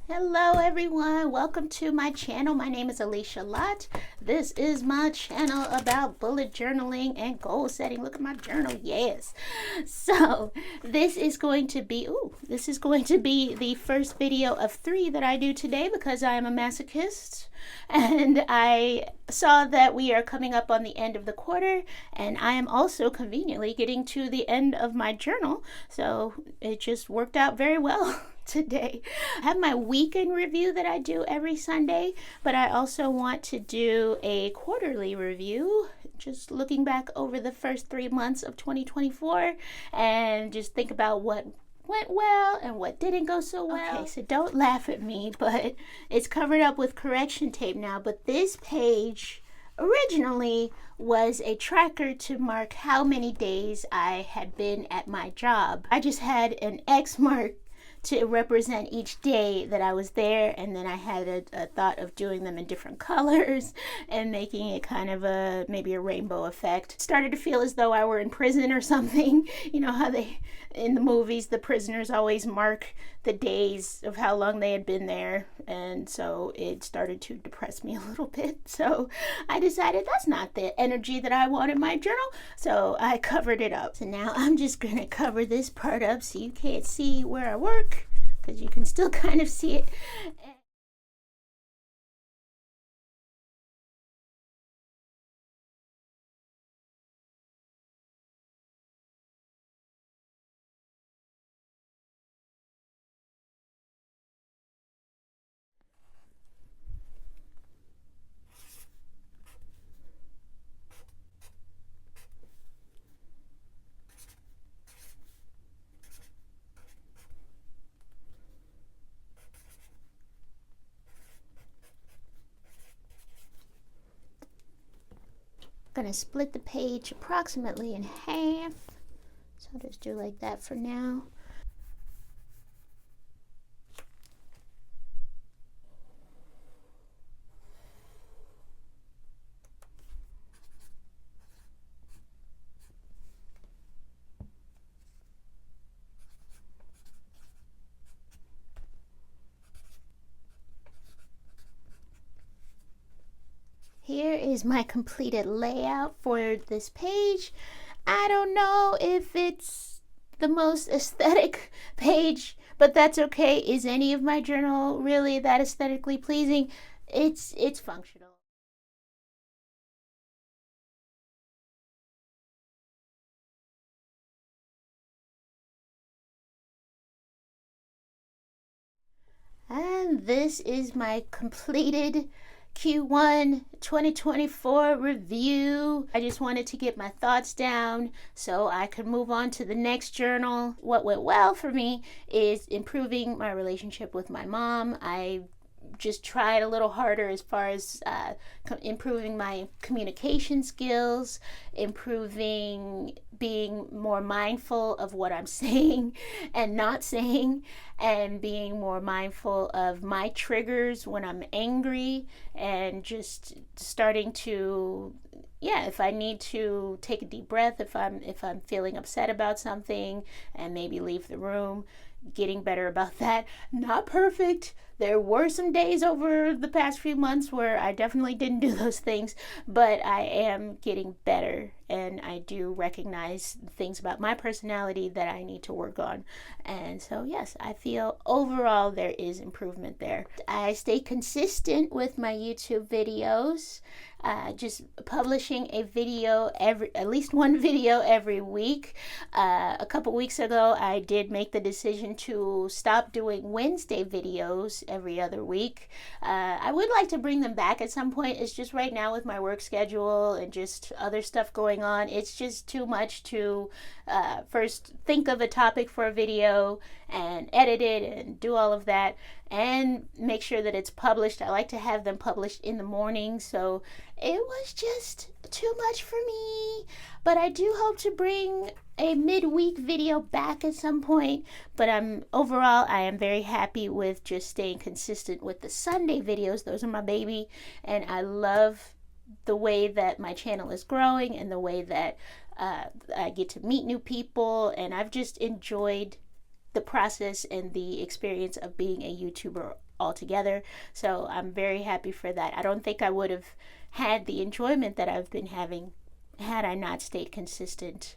Hello everyone, welcome to my channel. My name is Alecia Lott. This is my channel about bullet journaling and goal setting. Look at my journal, yes. So this is going to be the first video of 3 that I do today because I am a masochist. And I saw that we are coming up on the end of the quarter, and I am also conveniently getting to the end of my journal, so it just worked out very well today. I have my weekend review that I do every Sunday, but I also want to do a quarterly review, just looking back over the first 3 months of 2024 and just think about what went well and what didn't go so well. Okay, so don't laugh at me, but it's covered up with correction tape now. But this page originally was a tracker to mark how many days I had been at my job. I just had an X mark to represent each day that I was there, and then I had a thought of doing them in different colors and making it kind of maybe a rainbow effect. It started to feel as though I were in prison or something. You know how they, in the movies, the prisoners always mark the days of how long they had been there, and so it started to depress me a little bit. So I decided that's not the energy that I want in my journal, so I covered it up. So now I'm just gonna cover this part up so you can't see where I work, because you can still kind of see it. Gonna split the page approximately in half, so I'll just do like that for now. Here is my completed layout for this page. I don't know if it's the most aesthetic page, but that's okay. Is any of my journal really that aesthetically pleasing? It's functional. And this is my completed Q1 2024 review. I just wanted to get my thoughts down so I could move on to the next journal. What went well for me is improving my relationship with my mom. I just tried a little harder as far as improving my communication skills, improving being more mindful of what I'm saying and not saying, and being more mindful of my triggers when I'm angry, and just starting to, if I need to take a deep breath, if I'm feeling upset about something, and maybe leave the room. Getting better about that. Not perfect. There were some days over the past few months where I definitely didn't do those things, but I am getting better, and I do recognize things about my personality that I need to work on. And so yes, I feel overall there is improvement there. I stay consistent with my YouTube videos, just publishing a video at least one video every week. A couple weeks ago I did make the decision to stop doing Wednesday videos every other week. I would like to bring them back at some point. It's just right now with my work schedule and just other stuff going on, it's just too much to first think of a topic for a video and edit it and do all of that and make sure that it's published. I like to have them published in the morning, so it was just too much for me. But I do hope to bring a midweek video back at some point. But overall I am very happy with just staying consistent with the Sunday videos. Those are my baby, and I love the way that my channel is growing and the way that I get to meet new people, and I've just enjoyed the process and the experience of being a YouTuber altogether. So I'm very happy for that. I don't think I would have had the enjoyment that I've been having had I not stayed consistent.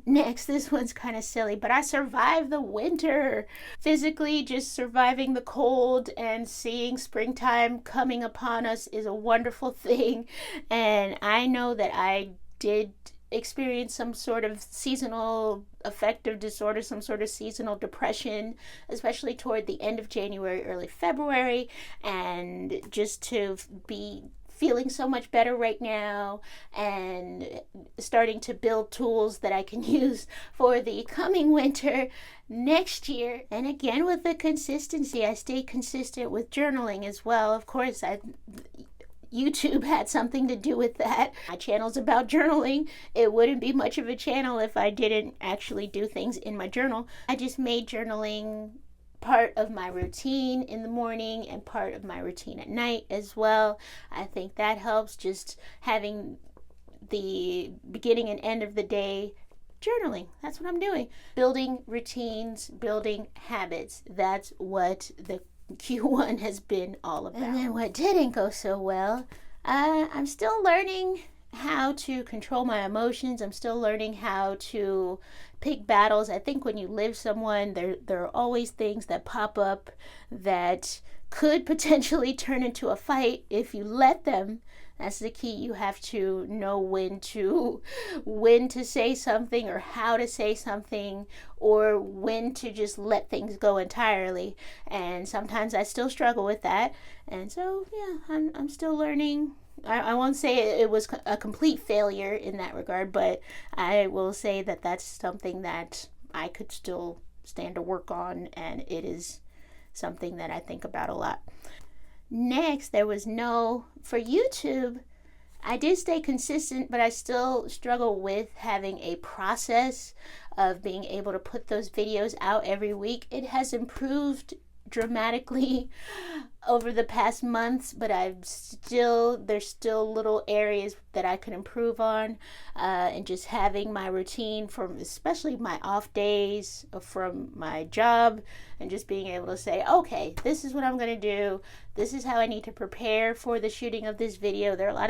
Next, this one's kind of silly, but I survived the winter. Physically, just surviving the cold and seeing springtime coming upon us is a wonderful thing. And I know that I did experience some sort of seasonal affective disorder, some sort of seasonal depression, especially toward the end of January, early February. And just to be feeling so much better right now and starting to build tools that I can use for the coming winter next year. And again, with the consistency, I stayed consistent with journaling as well. Of course, YouTube had something to do with that. My channel's about journaling. It wouldn't be much of a channel if I didn't actually do things in my journal. I just made journaling part of my routine in the morning and part of my routine at night as well. I think that helps, just having the beginning and end of the day journaling. That's what I'm doing. Building routines, building habits. That's what the Q1 has been all about. And then what didn't go so well, I'm still learning how to control my emotions. I'm still learning how to pick battles. I think when you live someone, there are always things that pop up that could potentially turn into a fight if you let them. That's the key. You have to know when to say something or how to say something, or when to just let things go entirely. And sometimes I still struggle with that. And so, yeah, I'm still learning. I won't say it was a complete failure in that regard, but I will say that that's something that I could still stand to work on, and it is something that I think about a lot. Next, there was for YouTube, I did stay consistent, but I still struggle with having a process of being able to put those videos out every week. It has improved dramatically over the past months, but there's still little areas that I could improve on, and just having my routine from especially my off days from my job, and just being able to say, okay, this is what I'm going to do. This is how I need to prepare for the shooting of this video. There are a lot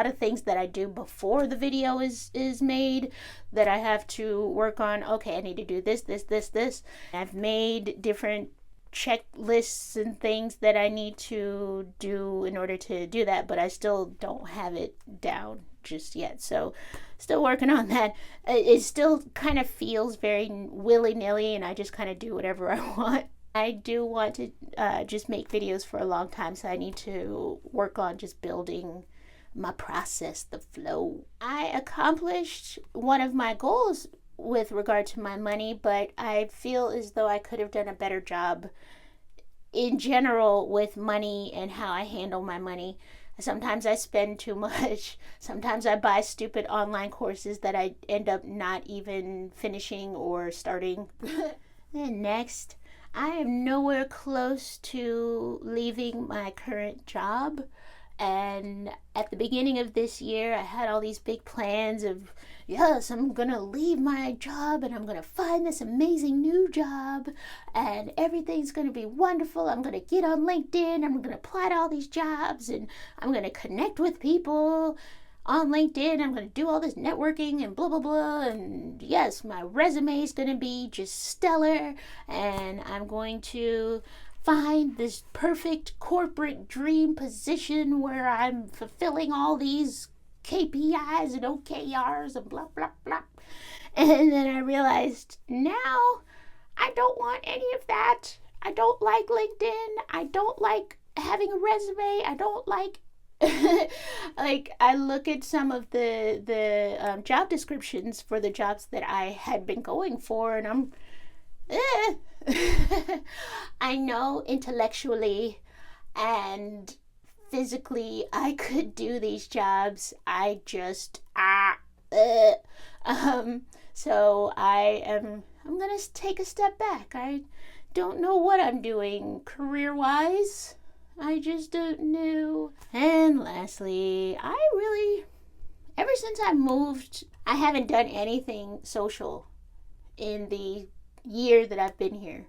of things that I do before the video is made that I have to work on. Okay, I need to do this. I've made different checklists and things that I need to do in order to do that, but I still don't have it down just yet. So still working on that. It still kind of feels very willy-nilly, and I just kind of do whatever I want. I do want to just make videos for a long time, so I need to work on just building my process, the flow. I accomplished one of my goals with regard to my money, but I feel as though I could have done a better job in general with money and how I handle my money. Sometimes I spend too much. Sometimes I buy stupid online courses that I end up not even finishing or starting. And next, I am nowhere close to leaving my current job. And at the beginning of this year, I had all these big plans of, yes, I'm going to leave my job and I'm going to find this amazing new job and everything's going to be wonderful. I'm going to get on LinkedIn. I'm going to apply to all these jobs and I'm going to connect with people on LinkedIn. I'm going to do all this networking and blah, blah, blah. And yes, my resume is going to be just stellar, and I'm going to find this perfect corporate dream position where I'm fulfilling all these KPIs and OKRs and blah, blah, blah. And then I realized now I don't want any of that. I don't like LinkedIn. I don't like having a resume. I don't like like I look at some of the job descriptions for the jobs that I had been going for, and I'm I know intellectually and physically I could do these jobs. I just so I'm gonna take a step back. I don't know what I'm doing career-wise. I just don't know. And lastly, ever since I moved, I haven't done anything social in the year that I've been here.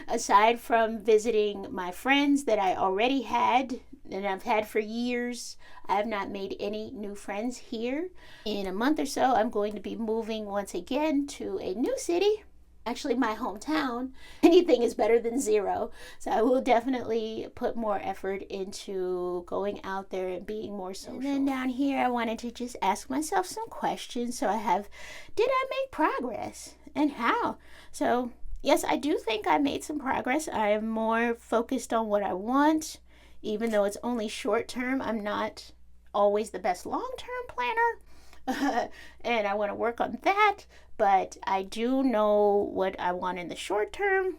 Aside from visiting my friends that I already had and I've had for years, I have not made any new friends here. In a month or so, I'm going to be moving once again to a new city, actually my hometown. Anything is better than zero. So I will definitely put more effort into going out there and being more social. And then down here, I wanted to just ask myself some questions. So did I make progress and how? So yes, I do think I made some progress. I am more focused on what I want, even though it's only short term. I'm not always the best long-term planner, and I want to work on that, but I do know what I want in the short term,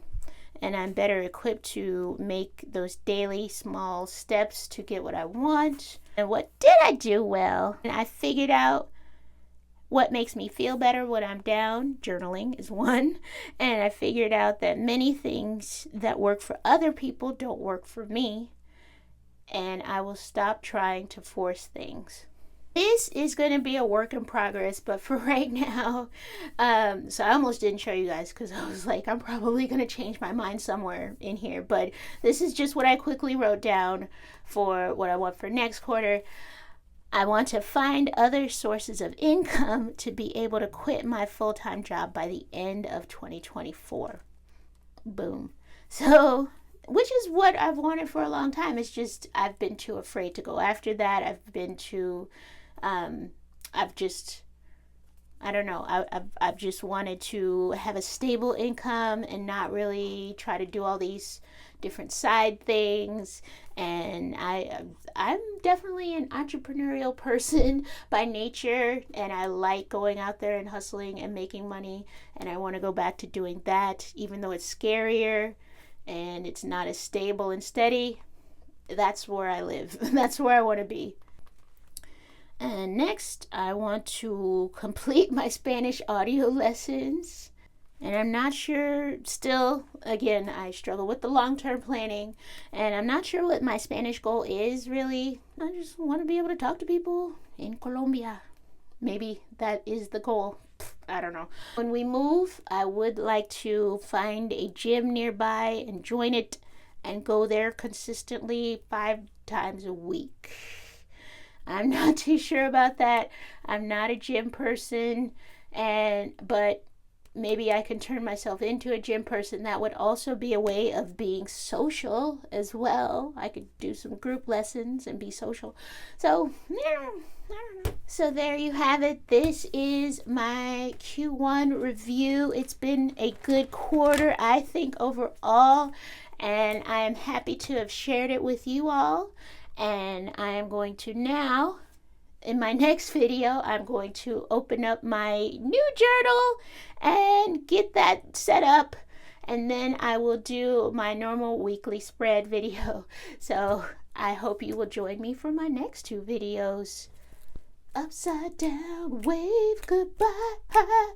and I'm better equipped to make those daily small steps to get what I want. And what did I do well? And I figured out what makes me feel better when I'm down. Journaling is one. And I figured out that many things that work for other people don't work for me. And I will stop trying to force things. This is going to be a work in progress, but for right now, so I almost didn't show you guys because I was like, I'm probably going to change my mind somewhere in here. But this is just what I quickly wrote down for what I want for next quarter. I want to find other sources of income to be able to quit my full-time job by the end of 2024. Boom. So, which is what I've wanted for a long time. It's just I've been too afraid to go after that. I've been too, I've just wanted to have a stable income and not really try to do all these different side things. And I'm definitely an entrepreneurial person by nature, and I like going out there and hustling and making money, and I want to go back to doing that, even though it's scarier and it's not as stable and steady. That's where I live. That's where I want to be. And next, I want to complete my Spanish audio lessons. And I'm not sure still, again, I struggle with the long-term planning, and I'm not sure what my Spanish goal is really. I just want to be able to talk to people in Colombia. Maybe that is the goal. I don't know. When we move, I would like to find a gym nearby and join it and go there consistently 5 times a week. I'm not too sure about that. I'm not a gym person, but maybe I can turn myself into a gym person. That would also be a way of being social as well. I could do some group lessons and be social. So, yeah, I don't know. So there you have it. This is my Q1 review. It's been a good quarter, I think, overall. And I am happy to have shared it with you all. And I am going to now, in my next video, I'm going to open up my new journal and get that set up. And then I will do my normal weekly spread video. So I hope you will join me for my next 2 videos. Upside down wave goodbye.